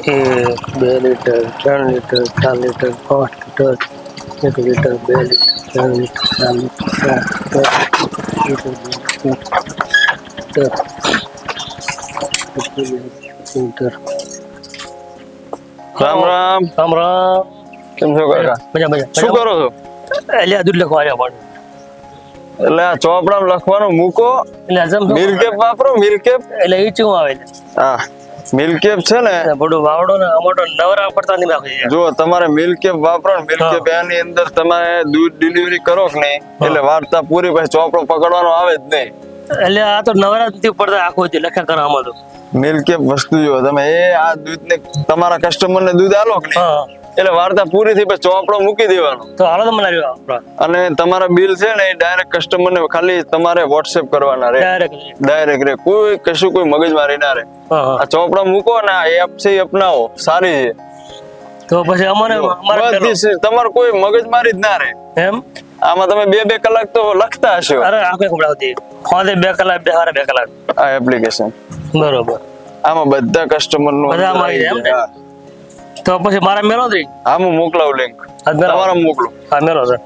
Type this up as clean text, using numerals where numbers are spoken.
2 litre 3 litre 4 litre 5 litre 1 litre 2 litre 3 litre 4 litre Ram Ram. Ram Ram. કેમ છો કાકા? મજા મજા શું કરો છો? એટલે આ દૂધ લખવા આવ્યા પણ એટલે આ ચોપડામાં લખવાનું મૂકો, એટલે આ જમ મિલ્કેપ વાપરો. મિલ્કેપ એટલે એ ચેવું આવે છે હા, મિલ્કેપ છે ને, બધું વાવડો ને અમારો નવરા પડતા નહીં રાખે જો તમારે મિલ્કેપ વાપરો ને, મિલ્કેપ એની અંદર તમે દૂધ ડિલિવરી કરો કે નહીં, એટલે વાર્તા પૂરી, પછી ચોપડો પકડવાનો આવે જ નહીં. એટલે આ તો નવરા નથી પડતા આખો દી લખ્યા કરે આમાં તો મિલ્કેપ વસ્તુ જો તમે આ દૂધ ને તમારા કસ્ટમર ને દૂધ આલો કે નહીં, હા એટલે વાર્તા પૂરી થઈ પછી ચોપડો મૂકી દેવાનો. તો હાલો તો મને આવ્યો આપણો અને તમારા બિલ છે ને એ ડાયરેક્ટ કસ્ટમર ને ખાલી તમારે વોટ્સએપ કરવાના રે, ડાયરેક્ટ રે, કોઈ કશું કોઈ મગજમારી ના રે. હા આ ચોપડા મૂકો ને આ એપ છે એ અપનાવો, સારી છે. તો પછી અમારે તમારે કોઈ મગજમારી જ ના રે. એમ આમાં તમે 2 કલાક તો લખતા હશો. અરે આખે ખવડાવતી ખોદે 2 કલાક 2 કલાક આ એપ્લિકેશન બરોબર આમાં બધા કસ્ટમર નું બધામાં આવી જાય એમ ને? તો પછી મારા મેળો જ આમાં મોકલાવ લિંક હા, મેળો. તમારા મોકલો. હા મેળો સર